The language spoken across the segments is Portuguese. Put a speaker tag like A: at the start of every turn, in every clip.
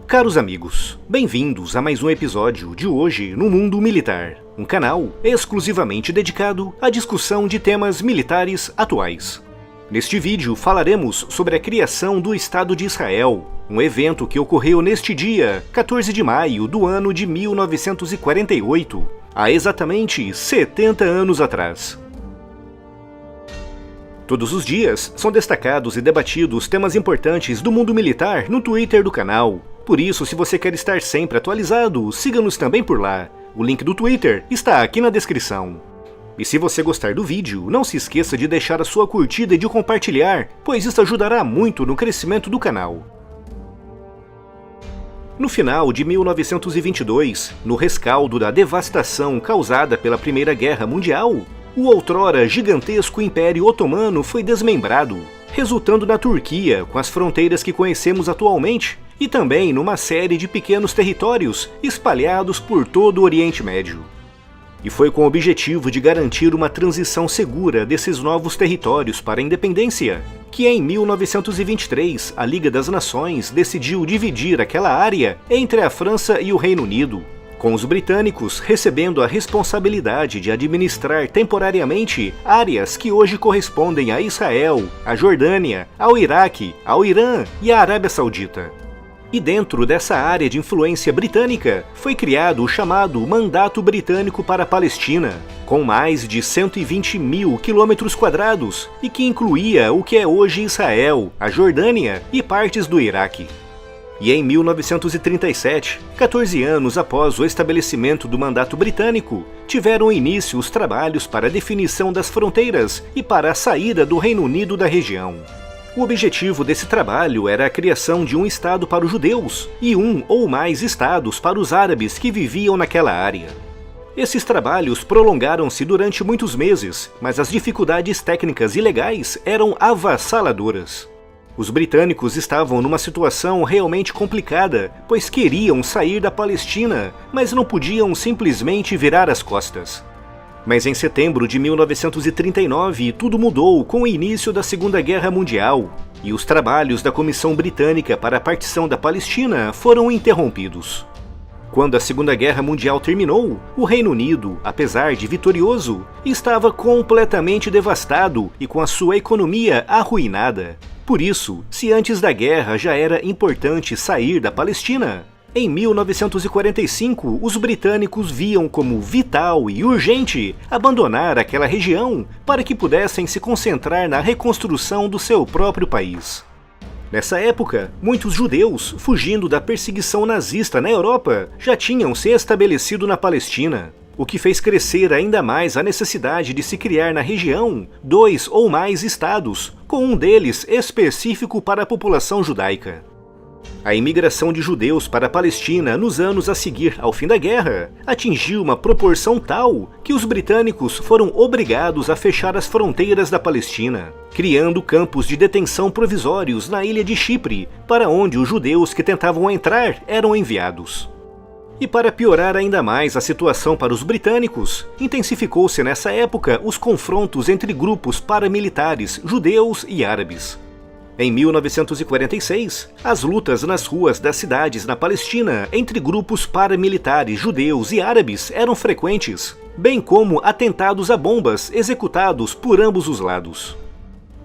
A: Caros amigos, bem-vindos a mais um episódio de Hoje no Mundo Militar, um canal exclusivamente dedicado à discussão de temas militares atuais. Neste vídeo falaremos sobre a criação do Estado de Israel, um evento que ocorreu neste dia, 14 de maio do ano de 1948, há exatamente 70 anos atrás. Todos os dias são destacados e debatidos temas importantes do mundo militar no Twitter do canal. Por isso, se você quer estar sempre atualizado, siga-nos também por lá. O link do Twitter está aqui na descrição. E se você gostar do vídeo, não se esqueça de deixar a sua curtida e de compartilhar, pois isso ajudará muito no crescimento do canal. No final de 1922, no rescaldo da devastação causada pela Primeira Guerra Mundial, o outrora gigantesco Império Otomano foi desmembrado, resultando na Turquia, com as fronteiras que conhecemos atualmente, e também numa série de pequenos territórios espalhados por todo o Oriente Médio. E foi com o objetivo de garantir uma transição segura desses novos territórios para a independência, que em 1923 a Liga das Nações decidiu dividir aquela área entre a França e o Reino Unido, com os britânicos recebendo a responsabilidade de administrar temporariamente áreas que hoje correspondem a Israel, a Jordânia, ao Iraque, ao Irã e à Arábia Saudita. E dentro dessa área de influência britânica, foi criado o chamado Mandato Britânico para a Palestina, com mais de 120 mil quilômetros quadrados e que incluía o que é hoje Israel, a Jordânia e partes do Iraque. E em 1937, 14 anos após o estabelecimento do Mandato Britânico, tiveram início os trabalhos para a definição das fronteiras e para a saída do Reino Unido da região. O objetivo desse trabalho era a criação de um estado para os judeus e um ou mais estados para os árabes que viviam naquela área. Esses trabalhos prolongaram-se durante muitos meses, mas as dificuldades técnicas e legais eram avassaladoras. Os britânicos estavam numa situação realmente complicada, pois queriam sair da Palestina, mas não podiam simplesmente virar as costas. Mas em setembro de 1939, tudo mudou com o início da Segunda Guerra Mundial, e os trabalhos da Comissão Britânica para a partição da Palestina foram interrompidos. Quando a Segunda Guerra Mundial terminou, o Reino Unido, apesar de vitorioso, estava completamente devastado e com a sua economia arruinada. Por isso, se antes da guerra já era importante sair da Palestina, em 1945 os britânicos viam como vital e urgente abandonar aquela região para que pudessem se concentrar na reconstrução do seu próprio país. Nessa época, muitos judeus, fugindo da perseguição nazista na Europa, já tinham se estabelecido na Palestina, o que fez crescer ainda mais a necessidade de se criar na região 2 ou mais estados, com um deles específico para a população judaica. A imigração de judeus para a Palestina nos anos a seguir ao fim da guerra atingiu uma proporção tal que os britânicos foram obrigados a fechar as fronteiras da Palestina, criando campos de detenção provisórios na ilha de Chipre, para onde os judeus que tentavam entrar eram enviados. E para piorar ainda mais a situação para os britânicos, intensificou-se nessa época os confrontos entre grupos paramilitares judeus e árabes. Em 1946, as lutas nas ruas das cidades na Palestina entre grupos paramilitares judeus e árabes eram frequentes, bem como atentados a bombas executados por ambos os lados.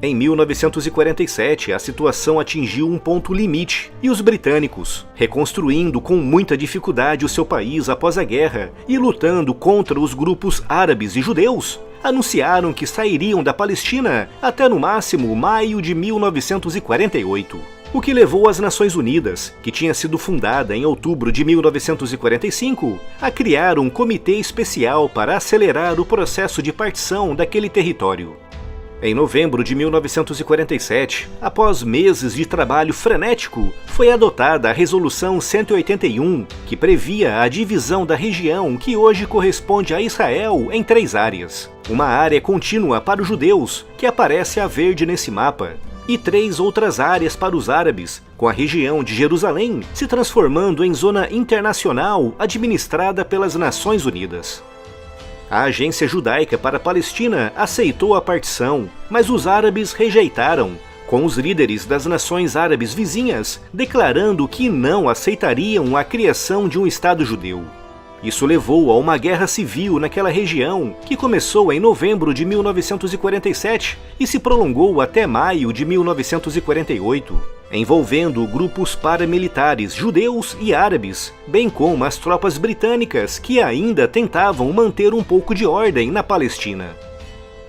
A: Em 1947, a situação atingiu um ponto limite e os britânicos, reconstruindo com muita dificuldade o seu país após a guerra e lutando contra os grupos árabes e judeus, anunciaram que sairiam da Palestina até no máximo maio de 1948. O que levou as Nações Unidas, que tinha sido fundada em outubro de 1945, a criar um comitê especial para acelerar o processo de partição daquele território. Em novembro de 1947, após meses de trabalho frenético, foi adotada a Resolução 181, que previa a divisão da região que hoje corresponde a Israel em 3 áreas. Uma área contínua para os judeus, que aparece a verde nesse mapa, e 3 outras áreas para os árabes, com a região de Jerusalém se transformando em zona internacional administrada pelas Nações Unidas. A Agência Judaica para a Palestina aceitou a partição, mas os árabes rejeitaram, com os líderes das nações árabes vizinhas declarando que não aceitariam a criação de um Estado judeu. Isso levou a uma guerra civil naquela região, que começou em novembro de 1947 e se prolongou até maio de 1948, envolvendo grupos paramilitares judeus e árabes, bem como as tropas britânicas que ainda tentavam manter um pouco de ordem na Palestina.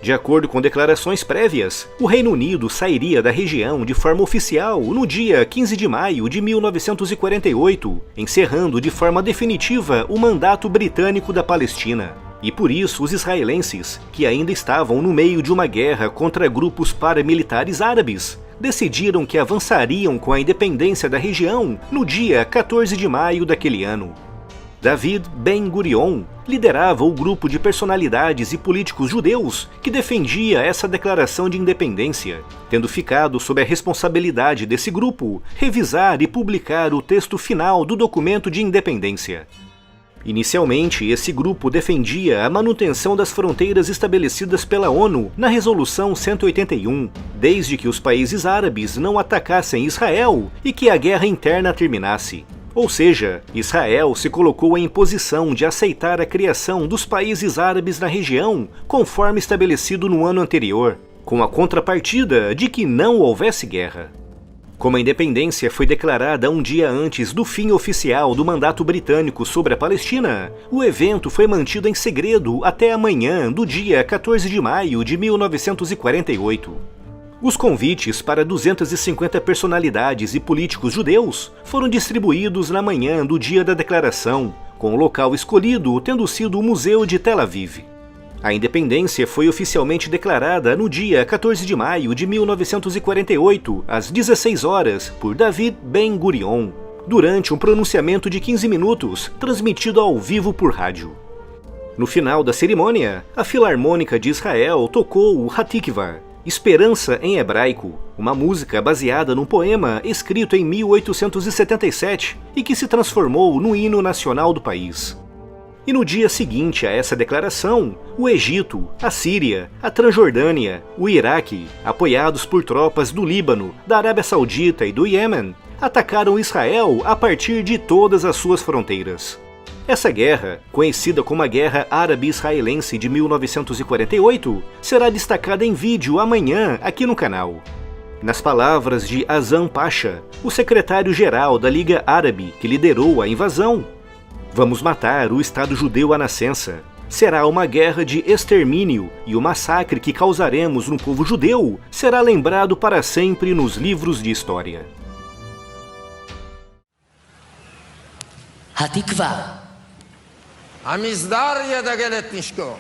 A: De acordo com declarações prévias, o Reino Unido sairia da região de forma oficial no dia 15 de maio de 1948, encerrando de forma definitiva o mandato britânico da Palestina. E por isso os israelenses, que ainda estavam no meio de uma guerra contra grupos paramilitares árabes, decidiram que avançariam com a independência da região no dia 14 de maio daquele ano. David Ben-Gurion liderava o grupo de personalidades e políticos judeus que defendia essa declaração de independência, tendo ficado sob a responsabilidade desse grupo revisar e publicar o texto final do documento de independência. Inicialmente, esse grupo defendia a manutenção das fronteiras estabelecidas pela ONU na Resolução 181, desde que os países árabes não atacassem Israel e que a guerra interna terminasse. Ou seja, Israel se colocou em posição de aceitar a criação dos países árabes na região, conforme estabelecido no ano anterior, com a contrapartida de que não houvesse guerra. Como a independência foi declarada um dia antes do fim oficial do mandato britânico sobre a Palestina, o evento foi mantido em segredo até a manhã do dia 14 de maio de 1948. Os convites para 250 personalidades e políticos judeus foram distribuídos na manhã do dia da declaração, com o local escolhido tendo sido o Museu de Tel Aviv. A independência foi oficialmente declarada no dia 14 de maio de 1948, às 16 horas, por David Ben-Gurion, durante um pronunciamento de 15 minutos, transmitido ao vivo por rádio. No final da cerimônia, a Filarmônica de Israel tocou o Hatikvah, Esperança em hebraico, uma música baseada num poema escrito em 1877 e que se transformou no hino nacional do país. E no dia seguinte a essa declaração, o Egito, a Síria, a Transjordânia, o Iraque, apoiados por tropas do Líbano, da Arábia Saudita e do Iêmen, atacaram Israel a partir de todas as suas fronteiras. Essa guerra, conhecida como a Guerra Árabe-Israelense de 1948, será destacada em vídeo amanhã aqui no canal. Nas palavras de Azam Pasha, o secretário-geral da Liga Árabe que liderou a invasão, "Vamos matar o Estado judeu à nascença. Será uma guerra de extermínio e o massacre que causaremos no povo judeu será lembrado para sempre nos livros de história."
B: התקווה.
C: המסדר ידגל את נשקו.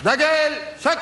C: דגל, שק!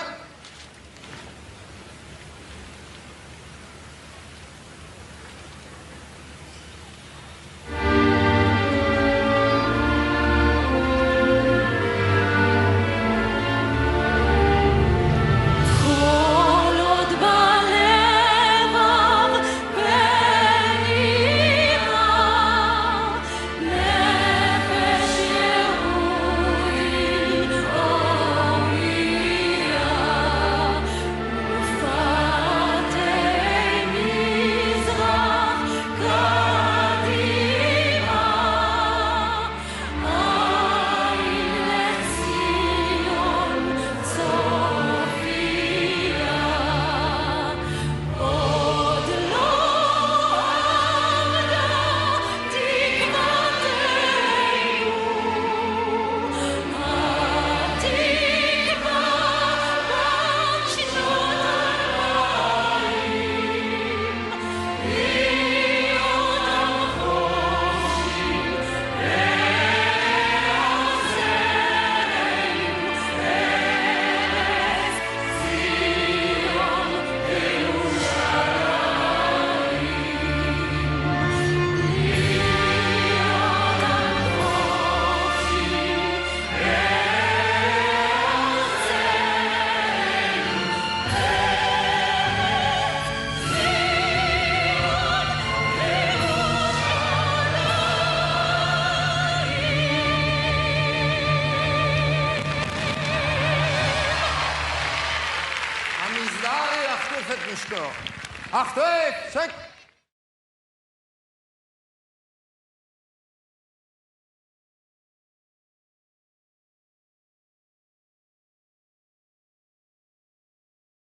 C: Achtung, check!